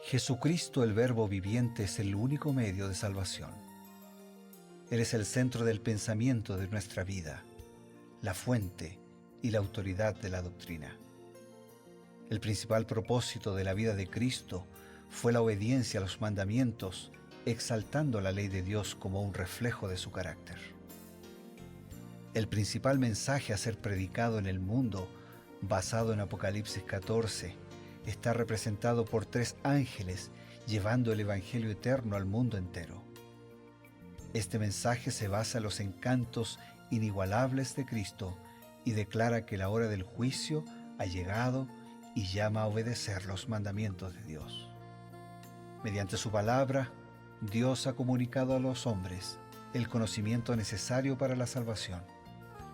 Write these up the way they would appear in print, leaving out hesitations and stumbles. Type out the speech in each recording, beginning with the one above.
Jesucristo, el Verbo viviente, es el único medio de salvación. Él es el centro del pensamiento de nuestra vida, la fuente y la autoridad de la doctrina. El principal propósito de la vida de Cristo fue la obediencia a los mandamientos, exaltando la ley de Dios como un reflejo de su carácter. El principal mensaje a ser predicado en el mundo, basado en Apocalipsis 14, está representado por 3 ángeles llevando el Evangelio eterno al mundo entero. Este mensaje se basa en los encantos inigualables de Cristo y declara que la hora del juicio ha llegado y llama a obedecer los mandamientos de Dios. Mediante su palabra, Dios ha comunicado a los hombres el conocimiento necesario para la salvación.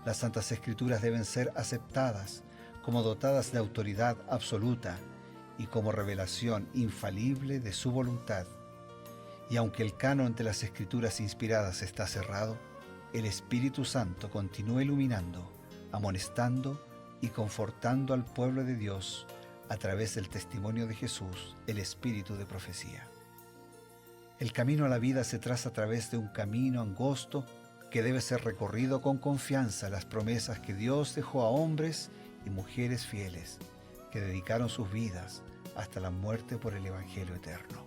Las Santas Escrituras deben ser aceptadas como dotadas de autoridad absoluta y como revelación infalible de su voluntad. Y aunque el canon de las Escrituras inspiradas está cerrado, el Espíritu Santo continúa iluminando, amonestando y confortando al pueblo de Dios a través del testimonio de Jesús, el Espíritu de profecía. El camino a la vida se traza a través de un camino angosto que debe ser recorrido con confianza en las promesas que Dios dejó a hombres y mujeres fieles que dedicaron sus vidas hasta la muerte por el Evangelio eterno.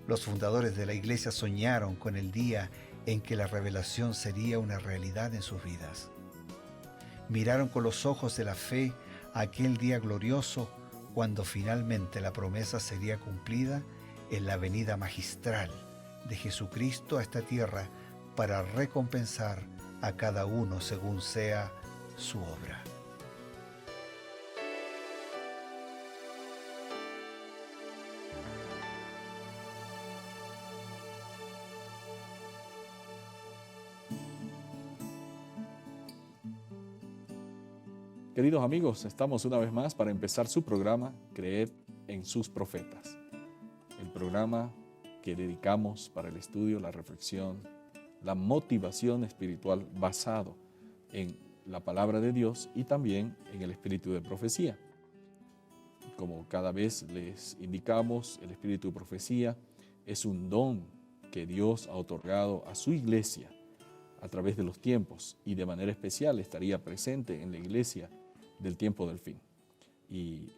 Los fundadores de la Iglesia soñaron con el día en que la revelación sería una realidad en sus vidas. Miraron con los ojos de la fe a aquel día glorioso cuando finalmente la promesa sería cumplida en la venida magistral de Jesucristo a esta tierra para recompensar a cada uno según sea su obra. Queridos amigos, estamos una vez más para empezar su programa Creed en sus profetas. El programa que dedicamos para el estudio, la reflexión, la motivación espiritual basado en la palabra de Dios y también en el espíritu de profecía. Como cada vez les indicamos, el espíritu de profecía es un don que Dios ha otorgado a su iglesia a través de los tiempos y de manera especial estaría presente en la iglesia del tiempo del fin. Y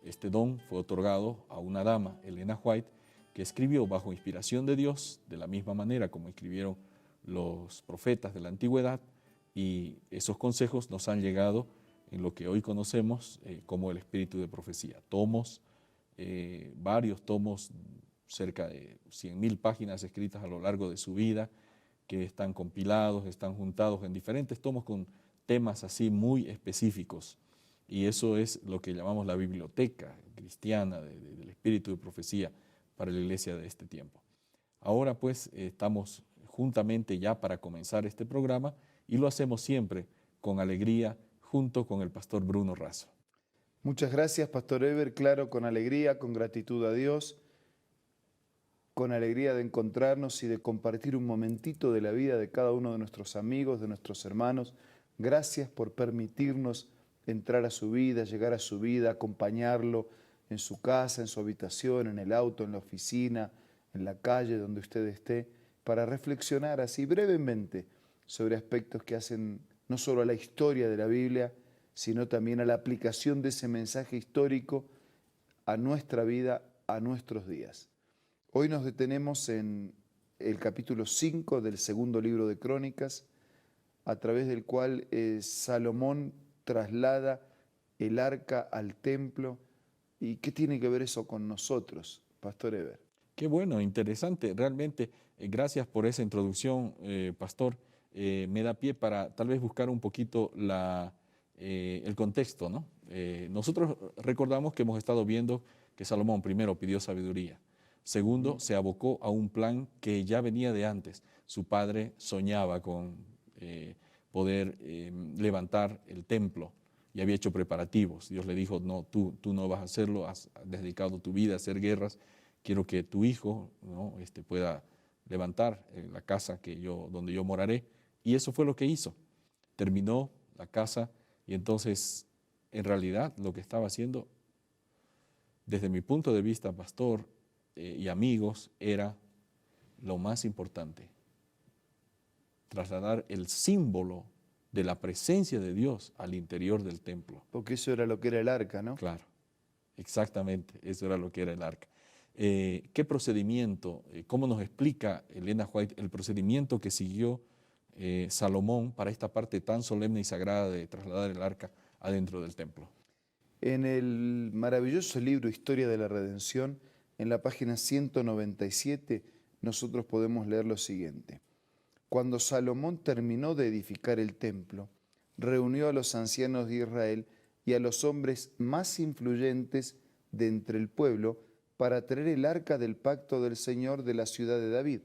este don fue otorgado a una dama, Elena White, que escribió bajo inspiración de Dios, de la misma manera como escribieron los profetas de la antigüedad, y esos consejos nos han llegado en lo que hoy conocemos como el espíritu de profecía. Tomos, varios tomos, cerca de 100.000 páginas escritas a lo largo de su vida, que están compilados, están juntados en diferentes tomos con temas así muy específicos. Y eso es lo que llamamos la biblioteca cristiana del espíritu de profecía para la iglesia de este tiempo. Ahora pues estamos juntamente ya para comenzar este programa y lo hacemos siempre con alegría junto con el pastor Bruno Razo. Muchas gracias, Pastor Eber. Claro, con alegría, con gratitud a Dios, con alegría de encontrarnos y de compartir un momentito de la vida de cada uno de nuestros amigos, de nuestros hermanos. Gracias por permitirnos entrar a su vida, llegar a su vida, acompañarlo en su casa, en su habitación, en el auto, en la oficina, en la calle, donde usted esté, para reflexionar así brevemente sobre aspectos que hacen no solo a la historia de la Biblia, sino también a la aplicación de ese mensaje histórico a nuestra vida, a nuestros días. Hoy nos detenemos en el capítulo 5 del segundo libro de Crónicas, a través del cual Salomón traslada el arca al templo. ¿Y qué tiene que ver eso con nosotros, Pastor Eber? Qué bueno, interesante, realmente. Gracias por esa introducción, Pastor. Me da pie para tal vez buscar un poquito el contexto, ¿no? Nosotros recordamos que hemos estado viendo que Salomón primero pidió sabiduría. Segundo, se abocó a un plan que ya venía de antes. Su padre soñaba con poder levantar el templo y había hecho preparativos. Dios le dijo, no, tú no vas a hacerlo, has dedicado tu vida a hacer guerras, quiero que tu hijo, ¿no? pueda levantar la casa donde yo moraré. Y eso fue lo que hizo. Terminó la casa y entonces en realidad lo que estaba haciendo Desde mi punto de vista, pastor y amigos, era lo más importante, trasladar el símbolo de la presencia de Dios al interior del templo. Porque eso era lo que era el arca, ¿no? Claro, exactamente, eso era lo que era el arca. ¿Qué procedimiento, cómo nos explica Elena White el procedimiento que siguió Salomón para esta parte tan solemne y sagrada de trasladar el arca adentro del templo? En el maravilloso libro Historia de la Redención, en la página 197, nosotros podemos leer lo siguiente. Cuando Salomón terminó de edificar el templo, reunió a los ancianos de Israel y a los hombres más influyentes de entre el pueblo para traer el arca del pacto del Señor de la ciudad de David.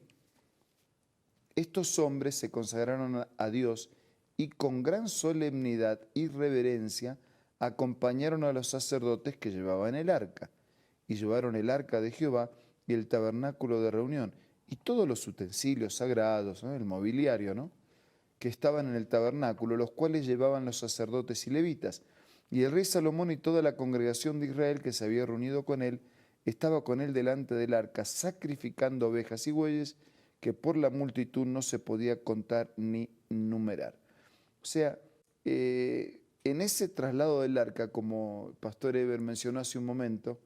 Estos hombres se consagraron a Dios y con gran solemnidad y reverencia acompañaron a los sacerdotes que llevaban el arca, y llevaron el arca de Jehová y el tabernáculo de reunión, y todos los utensilios sagrados, ¿no?, el mobiliario, ¿no?, que estaban en el tabernáculo, los cuales llevaban los sacerdotes y levitas. Y el rey Salomón y toda la congregación de Israel que se había reunido con él, estaba con él delante del arca, sacrificando ovejas y bueyes, que por la multitud no se podía contar ni numerar. O sea, en ese traslado del arca, como el pastor Eber mencionó hace un momento,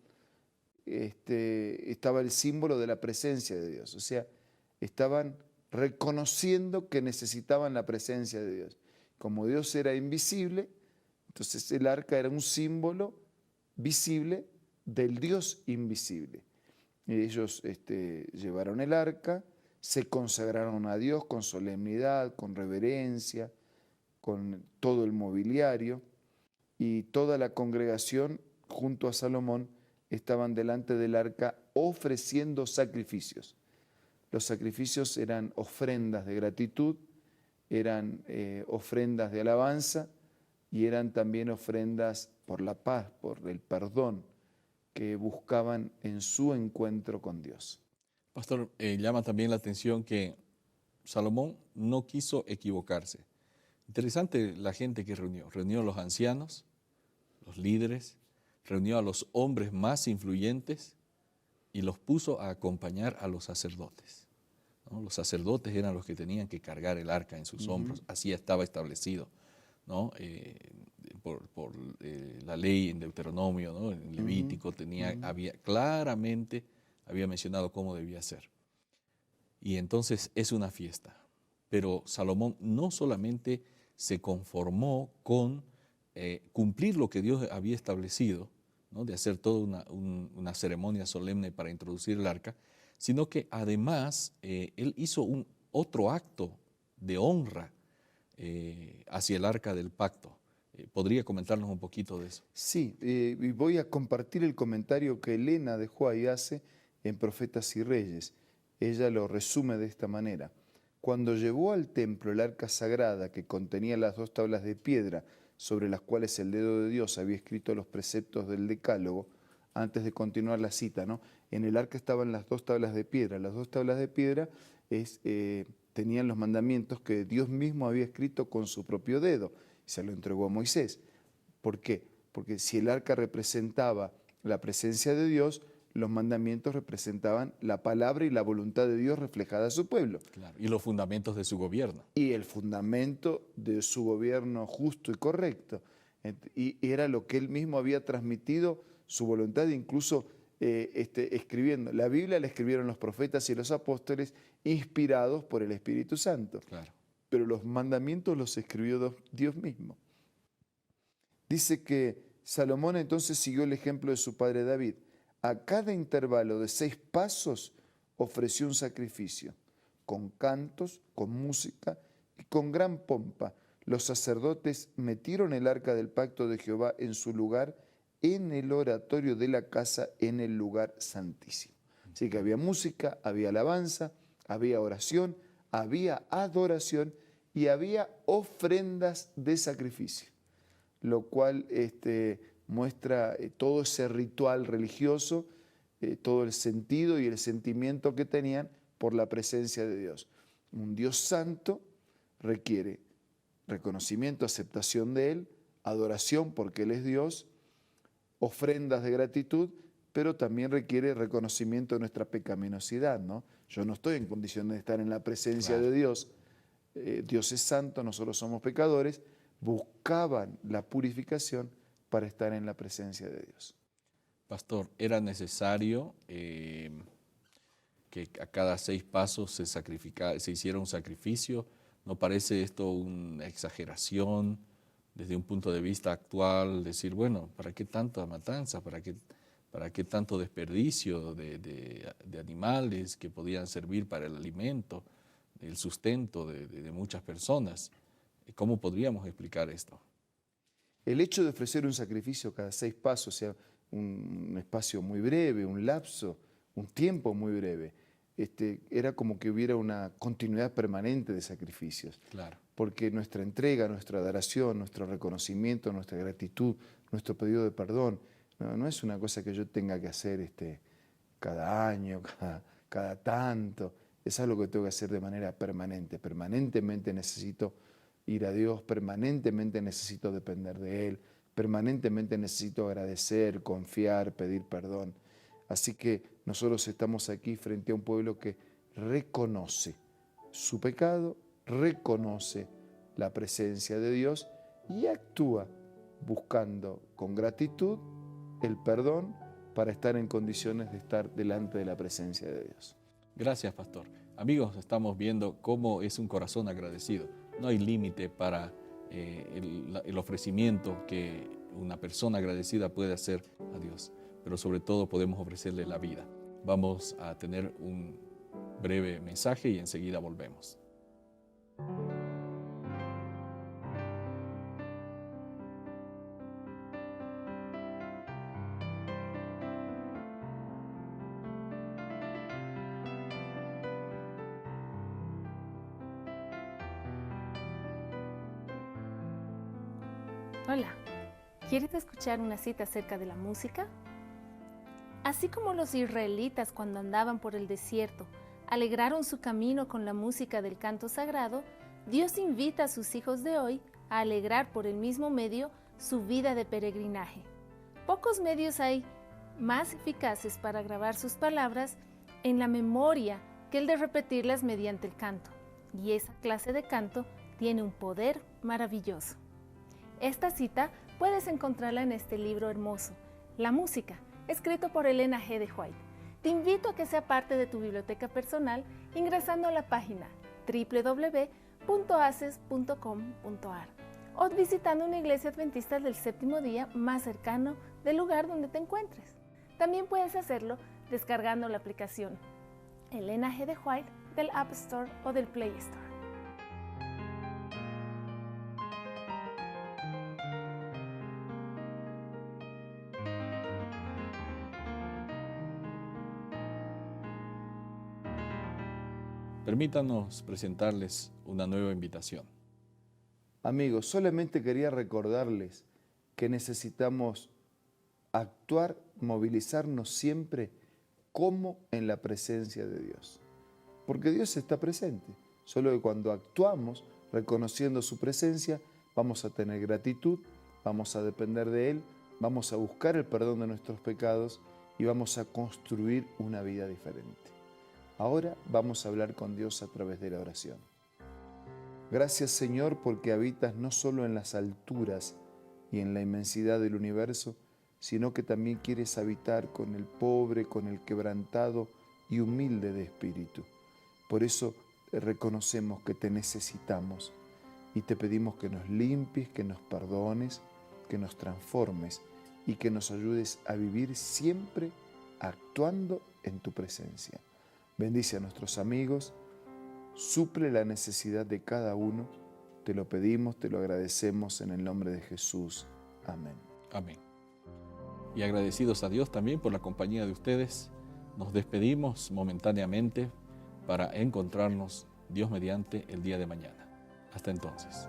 estaba el símbolo de la presencia de Dios. O sea, estaban reconociendo que necesitaban la presencia de Dios. Como Dios era invisible, entonces el arca era un símbolo visible del Dios invisible. Y ellos llevaron el arca, se consagraron a Dios con solemnidad, con reverencia, con todo el mobiliario, y toda la congregación junto a Salomón estaban delante del arca ofreciendo sacrificios. Los sacrificios eran ofrendas de gratitud, eran ofrendas de alabanza y eran también ofrendas por la paz, por el perdón que buscaban en su encuentro con Dios. Pastor, llama también la atención que Salomón no quiso equivocarse. Interesante la gente que reunió. Reunió a los ancianos, los líderes, reunió a los hombres más influyentes y los puso a acompañar a los sacerdotes, ¿no? Los sacerdotes eran los que tenían que cargar el arca en sus hombros, así estaba establecido, ¿no? Por la ley en Deuteronomio, ¿no? En Levítico claramente había mencionado cómo debía ser. Y entonces es una fiesta. Pero Salomón no solamente se conformó con cumplir lo que Dios había establecido, ¿no?, de hacer toda una ceremonia solemne para introducir el arca, sino que además él hizo otro acto de honra hacia el arca del pacto. ¿Podría comentarnos un poquito de eso? Sí, y voy a compartir el comentario que Elena dejó ahí hace en Profetas y Reyes. Ella lo resume de esta manera. Cuando llevó al templo el arca sagrada que contenía las 2 tablas de piedra sobre las cuales el dedo de Dios había escrito los preceptos del decálogo, antes de continuar la cita, ¿no?, en el arca estaban las 2 tablas de piedra. Las 2 tablas de piedra tenían los mandamientos que Dios mismo había escrito con su propio dedo y se lo entregó a Moisés. ¿Por qué? Porque si el arca representaba la presencia de Dios, los mandamientos representaban la palabra y la voluntad de Dios reflejada a su pueblo. Claro, y los fundamentos de su gobierno. Y el fundamento de su gobierno justo y correcto. Y era lo que él mismo había transmitido, su voluntad, incluso escribiendo. La Biblia la escribieron los profetas y los apóstoles inspirados por el Espíritu Santo. Claro. Pero los mandamientos los escribió Dios mismo. Dice que Salomón entonces siguió el ejemplo de su padre David. A cada intervalo de 6 pasos ofreció un sacrificio, con cantos, con música y con gran pompa. Los sacerdotes metieron el arca del pacto de Jehová en su lugar, en el oratorio de la casa, en el lugar santísimo. Así que había música, había alabanza, había oración, había adoración y había ofrendas de sacrificio, lo cual muestra todo ese ritual religioso, todo el sentido y el sentimiento que tenían por la presencia de Dios. Un Dios santo requiere reconocimiento, aceptación de Él, adoración porque Él es Dios, ofrendas de gratitud, pero también requiere reconocimiento de nuestra pecaminosidad, ¿no? Yo no estoy en condiciones de estar en la presencia de Dios. Dios es santo, nosotros somos pecadores. Buscaban la purificación para estar en la presencia de Dios. Pastor, ¿era necesario que a cada 6 pasos se hiciera un sacrificio? ¿No parece esto una exageración desde un punto de vista actual? Decir, bueno, ¿para qué tanta matanza? ¿Para qué tanto desperdicio de animales que podían servir para el alimento, el sustento de muchas personas? ¿Cómo podríamos explicar esto? El hecho de ofrecer un sacrificio cada 6 pasos, o sea, un espacio muy breve, un lapso, un tiempo muy breve, era como que hubiera una continuidad permanente de sacrificios. Claro. Porque nuestra entrega, nuestra adoración, nuestro reconocimiento, nuestra gratitud, nuestro pedido de perdón, no es una cosa que yo tenga que hacer cada año, cada tanto. Es algo que tengo que hacer de manera permanente. Permanentemente necesito ir a Dios, permanentemente necesito depender de Él, permanentemente necesito agradecer, confiar, pedir perdón. Así que nosotros estamos aquí frente a un pueblo que reconoce su pecado, reconoce la presencia de Dios y actúa buscando con gratitud el perdón para estar en condiciones de estar delante de la presencia de Dios. Gracias, pastor. Amigos, estamos viendo cómo es un corazón agradecido. No hay límite para el ofrecimiento que una persona agradecida puede hacer a Dios, pero sobre todo podemos ofrecerle la vida. Vamos a tener un breve mensaje y enseguida volvemos. Hola, ¿quieres escuchar una cita acerca de la música? Así como los israelitas cuando andaban por el desierto alegraron su camino con la música del canto sagrado, Dios invita a sus hijos de hoy a alegrar por el mismo medio su vida de peregrinaje. Pocos medios hay más eficaces para grabar sus palabras en la memoria que el de repetirlas mediante el canto, y esa clase de canto tiene un poder maravilloso. Esta cita puedes encontrarla en este libro hermoso, La Música, escrito por Elena G. de White. Te invito a que sea parte de tu biblioteca personal ingresando a la página www.aces.com.ar o visitando una iglesia adventista del séptimo día más cercano del lugar donde te encuentres. También puedes hacerlo descargando la aplicación Elena G. de White del App Store o del Play Store. Permítanos presentarles una nueva invitación. Amigos, solamente quería recordarles que necesitamos actuar, movilizarnos siempre como en la presencia de Dios. Porque Dios está presente, solo que cuando actuamos reconociendo su presencia, vamos a tener gratitud, vamos a depender de Él, vamos a buscar el perdón de nuestros pecados y vamos a construir una vida diferente. Ahora vamos a hablar con Dios a través de la oración. Gracias, Señor, porque habitas no solo en las alturas y en la inmensidad del universo, sino que también quieres habitar con el pobre, con el quebrantado y humilde de espíritu. Por eso reconocemos que te necesitamos y te pedimos que nos limpies, que nos perdones, que nos transformes y que nos ayudes a vivir siempre actuando en tu presencia. Bendice a nuestros amigos, suple la necesidad de cada uno. Te lo pedimos, te lo agradecemos en el nombre de Jesús. Amén. Amén. Y agradecidos a Dios también por la compañía de ustedes, nos despedimos momentáneamente para encontrarnos, Dios mediante, el día de mañana. Hasta entonces.